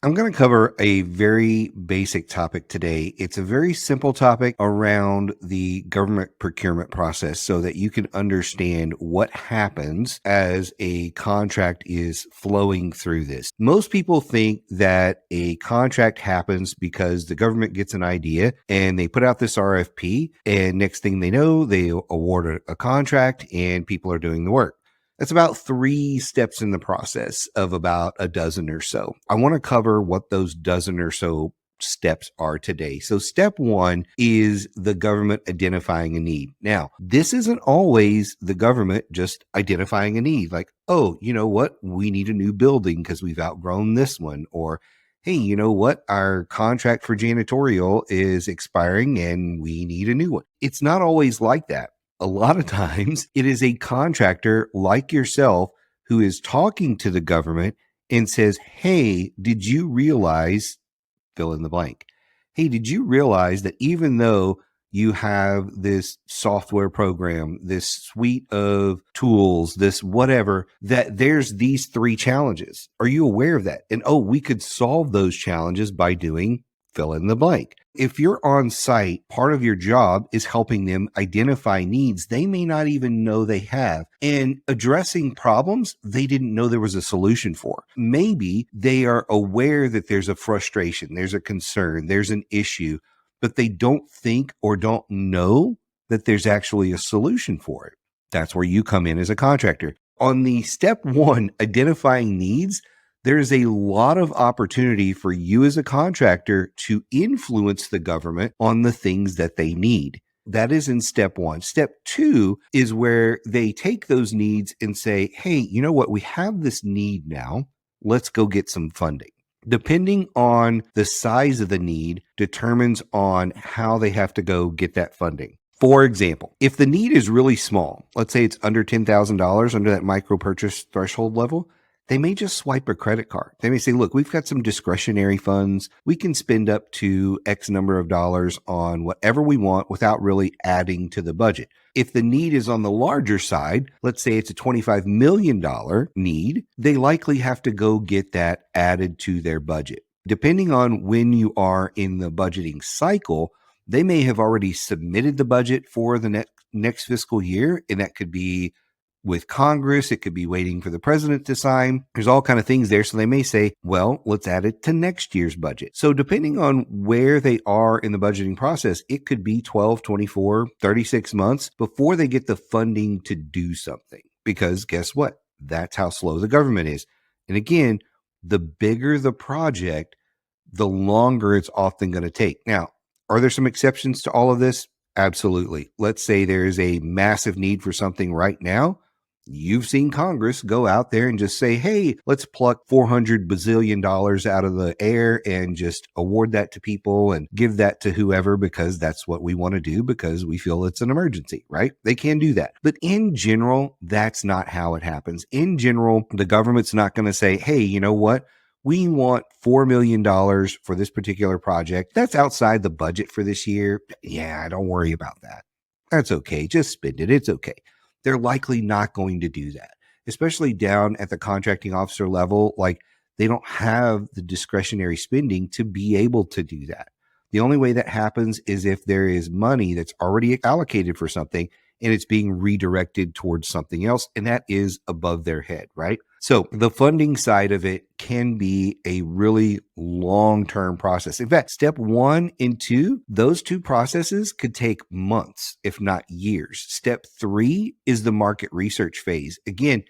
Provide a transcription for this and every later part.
I'm going to cover a very basic topic today. It's a very simple topic around the government procurement process so that you can understand what happens as a contract is flowing through this. Most people think that a contract happens because the government gets an idea and they put out this RFP, and next thing they know, they award a contract and people are doing the work. That's about 3 steps in the process of about a dozen or so. I want to cover what those dozen or so steps are today. So step 1 is the government identifying a need. Now, this isn't always the government just identifying a need like, oh, you know what? We need a new building because we've outgrown this one. Or, hey, you know what? Our contract for janitorial is expiring and we need a new one. It's not always like that. A lot of times it is a contractor like yourself who is talking to the government and says, hey, did you realize, fill in the blank. Hey, did you realize that even though you have this software program, this suite of tools, this whatever, that there's these 3 challenges? Are you aware of that? And oh, we could solve those challenges by doing fill in the blank. If you're on site, part of your job is helping them identify needs they may not even know they have and addressing problems they didn't know there was a solution for. Maybe they are aware that there's a frustration, there's a concern, there's an issue, but they don't think or don't know that there's actually a solution for it. That's where you come in as a contractor. On the step 1, identifying needs, there's a lot of opportunity for you as a contractor to influence the government on the things that they need. That is in step 1. Step 2 is where they take those needs and say, hey, you know what? We have this need now. Let's go get some funding. Depending on the size of the need determines on how they have to go get that funding. For example, if the need is really small, let's say it's under $10,000 under that micro purchase threshold level, they may just swipe a credit card. They may say, look, we've got some discretionary funds. We can spend up to X number of dollars on whatever we want without really adding to the budget. If the need is on the larger side, let's say it's a $25 million need, they likely have to go get that added to their budget. Depending on when you are in the budgeting cycle, they may have already submitted the budget for the next fiscal year, and that could be with Congress, it could be waiting for the president to sign. There's all kind of things there. So they may say, well, let's add it to next year's budget. So depending on where they are in the budgeting process, it could be 12, 24, 36 months before they get the funding to do something. Because guess what? That's how slow the government is. And again, the bigger the project, the longer it's often going to take. Now, are there some exceptions to all of this? Absolutely. Let's say there is a massive need for something right now. You've seen Congress go out there and just say, hey, let's pluck $400 bazillion out of the air and just award that to people and give that to whoever because that's what we want to do because we feel it's an emergency, right? They can do that. But in general, that's not how it happens. In general, the government's not going to say, hey, you know what? We want $4 million for this particular project. That's outside the budget for this year. Yeah, don't worry about that. That's okay. Just spend it. It's okay. They're likely not going to do that, especially down at the contracting officer level. Like they don't have the discretionary spending to be able to do that. The only way that happens is if there is money that's already allocated for something and it's being redirected towards something else, and that is above their head, right? So the funding side of it can be a really long-term process. In fact, step 1 and 2, those 2 processes could take months, if not years. Step 3 is the market research phase. Again,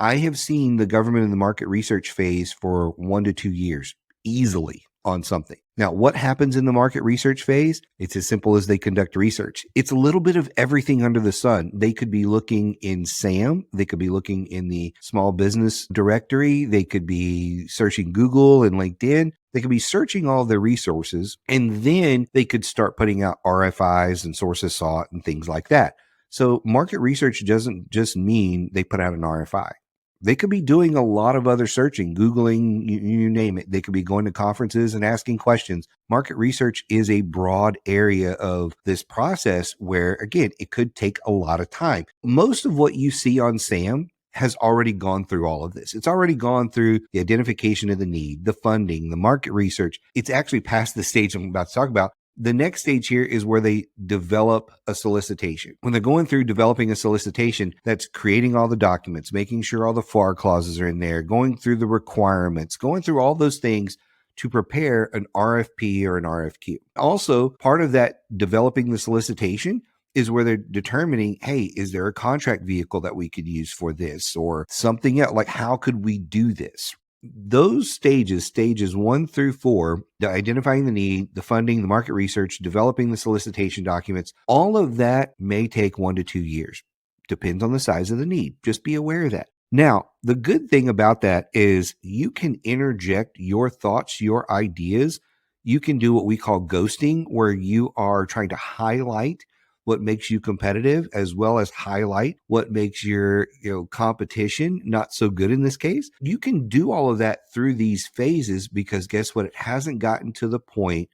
I have seen the government in the market research phase for 1 to 2 years easily on something. Now, what happens in the market research phase? It's as simple as they conduct research. It's a little bit of everything under the sun. They could be looking in SAM. They could be looking in the small business directory. They could be searching Google and LinkedIn. They could be searching all their resources, and then they could start putting out RFIs and sources sought and things like that. So market research doesn't just mean they put out an RFI. They could be doing a lot of other searching, Googling, you name it. They could be going to conferences and asking questions. Market research is a broad area of this process where, again, it could take a lot of time. Most of what you see on SAM has already gone through all of this. It's already gone through the identification of the need, the funding, the market research. It's actually past the stage I'm about to talk about. The next stage here is where they develop a solicitation. When they're going through developing a solicitation, that's creating all the documents, making sure all the FAR clauses are in there, going through the requirements, going through all those things to prepare an RFP or an RFQ. Also, part of that developing the solicitation is where they're determining, hey, is there a contract vehicle that we could use for this or something else? Like, how could we do this? Those stages 1 through 4, the identifying the need, the funding, the market research, developing the solicitation documents, all of that may take 1 to 2 years. Depends on the size of the need. Just be aware of that. Now, the good thing about that is you can interject your thoughts, your ideas. You can do what we call ghosting, where you are trying to highlight what makes you competitive, as well as highlight what makes your competition not so good in this case. You can do all of that through these phases because guess what? It hasn't gotten to the point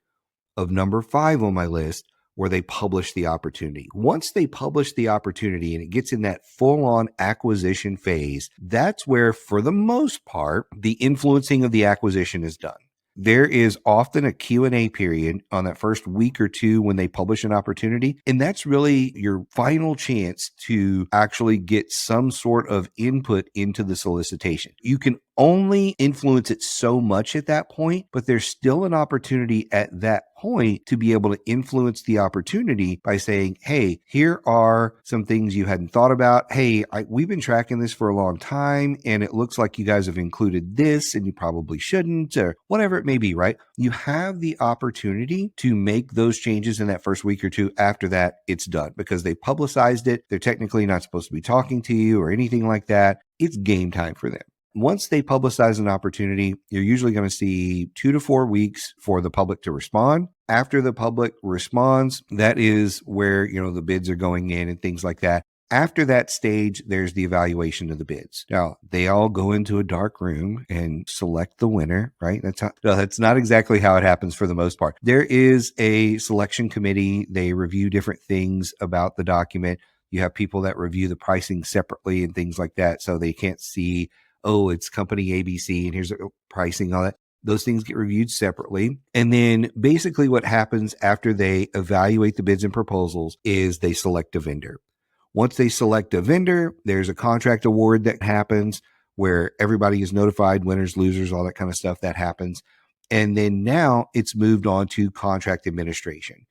of number 5 on my list where they publish the opportunity. Once they publish the opportunity and it gets in that full-on acquisition phase, that's where, for the most part, the influencing of the acquisition is done. There is often a Q&A period on that first week or two when they publish an opportunity, and that's really your final chance to actually get some sort of input into the solicitation. You can only influence it so much at that point, but there's still an opportunity at that point to be able to influence the opportunity by saying, hey, here are some things you hadn't thought about. Hey, we've been tracking this for a long time, and it looks like you guys have included this, and you probably shouldn't, or whatever it may be, right? You have the opportunity to make those changes in that first week or two. After that, it's done because they publicized it. They're technically not supposed to be talking to you or anything like that. It's game time for them. Once they publicize an opportunity, you're usually going to see 2 to 4 weeks for the public to respond. After the public responds, that is where, the bids are going in and things like that. After that stage, there's the evaluation of the bids. Now, they all go into a dark room and select the winner, right? That's not exactly how it happens for the most part. There is a selection committee. They review different things about the document. You have people that review the pricing separately and things like that, so they can't see, oh, it's company ABC and here's the pricing, all that. Those things get reviewed separately. And then basically what happens after they evaluate the bids and proposals is they select a vendor. Once they select a vendor, there's a contract award that happens where everybody is notified, winners, losers, all that kind of stuff that happens. And then now it's moved on to contract administration.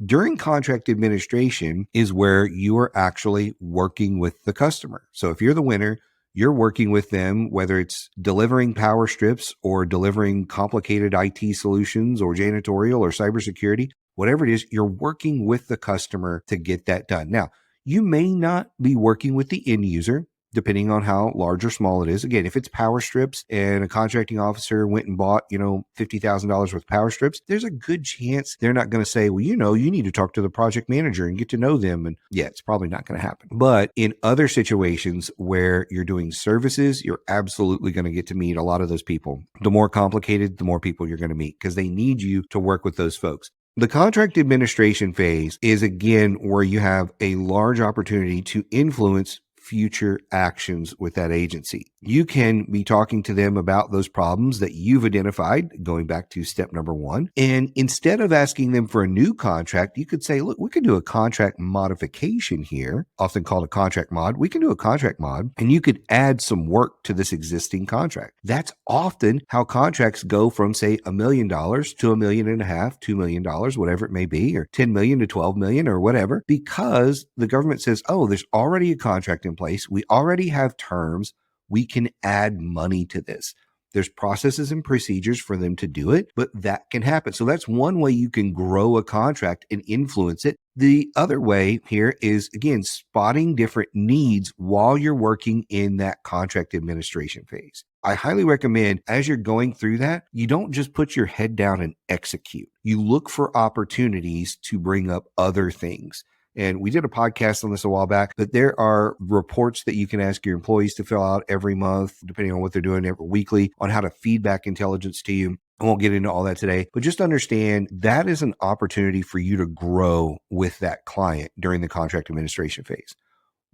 During contract administration is where you are actually working with the customer. So if you're the winner, you're working with them, whether it's delivering power strips or delivering complicated IT solutions or janitorial or cybersecurity, whatever it is, you're working with the customer to get that done. Now, you may not be working with the end user, depending on how large or small it is. Again, if it's power strips and a contracting officer went and bought, $50,000 worth of power strips, there's a good chance they're not going to say, well, you need to talk to the project manager and get to know them. And yeah, it's probably not going to happen. But in other situations where you're doing services, you're absolutely going to get to meet a lot of those people. The more complicated, the more people you're going to meet because they need you to work with those folks. The contract administration phase is, again, where you have a large opportunity to influence future actions with that agency. You can be talking to them about those problems that you've identified, going back to step number 1. And instead of asking them for a new contract, you could say, look, we could do a contract modification here, often called a contract mod. We can do a contract mod, and you could add some work to this existing contract. That's often how contracts go from, say, $1 million to $1.5 million, $2 million, whatever it may be, or 10 million to 12 million or whatever, because the government says, oh, there's already a contract in place. We already have terms. We can add money to this. There's processes and procedures for them to do it, but that can happen. So that's one way you can grow a contract and influence it. The other way here is, again, spotting different needs while you're working in that contract administration phase. I highly recommend, as you're going through that, you don't just put your head down and execute. You look for opportunities to bring up other things. And we did a podcast on this a while back, but there are reports that you can ask your employees to fill out every month, depending on what they're doing, every weekly, on how to feedback intelligence to you. I won't get into all that today, but just understand that is an opportunity for you to grow with that client during the contract administration phase.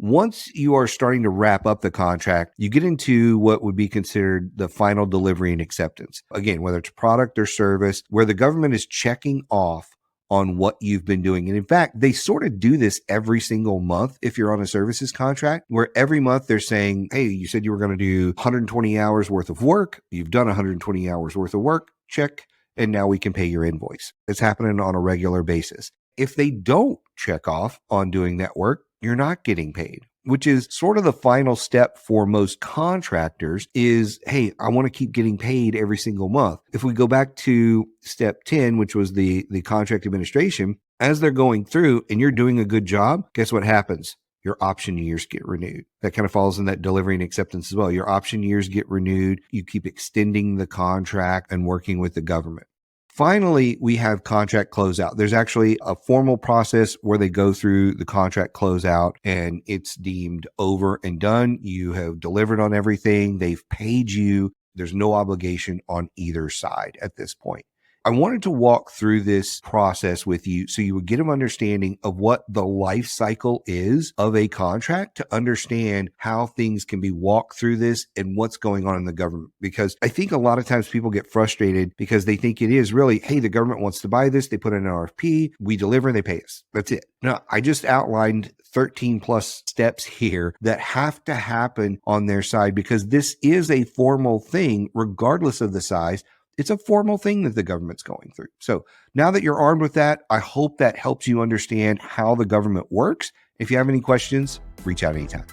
Once you are starting to wrap up the contract, you get into what would be considered the final delivery and acceptance. Again, whether it's product or service, where the government is checking off on what you've been doing. And in fact, they sort of do this every single month if you're on a services contract, where every month they're saying, hey, you said you were going to do 120 hours worth of work. You've done 120 hours worth of work. Check. And now we can pay your invoice. It's happening on a regular basis. If they don't check off on doing that work, you're not getting paid, which is sort of the final step for most contractors is, hey, I want to keep getting paid every single month. If we go back to step 10, which was the contract administration, as they're going through and you're doing a good job, guess what happens? Your option years get renewed. That kind of falls in that delivery and acceptance as well. Your option years get renewed. You keep extending the contract and working with the government. Finally, we have contract closeout. There's actually a formal process where they go through the contract closeout and it's deemed over and done. You have delivered on everything. They've paid you. There's no obligation on either side at this point. I wanted to walk through this process with you so you would get an understanding of what the life cycle is of a contract to understand how things can be walked through this and what's going on in the government. Because I think a lot of times people get frustrated because they think it is really, hey, the government wants to buy this. They put in an RFP, we deliver, they pay us. That's it. Now, I just outlined 13 plus steps here that have to happen on their side because this is a formal thing, regardless of the size. It's a formal thing that the government's going through. So now that you're armed with that, I hope that helps you understand how the government works. If you have any questions, reach out anytime.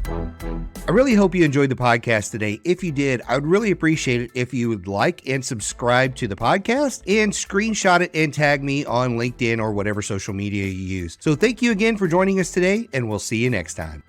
I really hope you enjoyed the podcast today. If you did, I would really appreciate it if you would like and subscribe to the podcast and screenshot it and tag me on LinkedIn or whatever social media you use. So thank you again for joining us today, and we'll see you next time.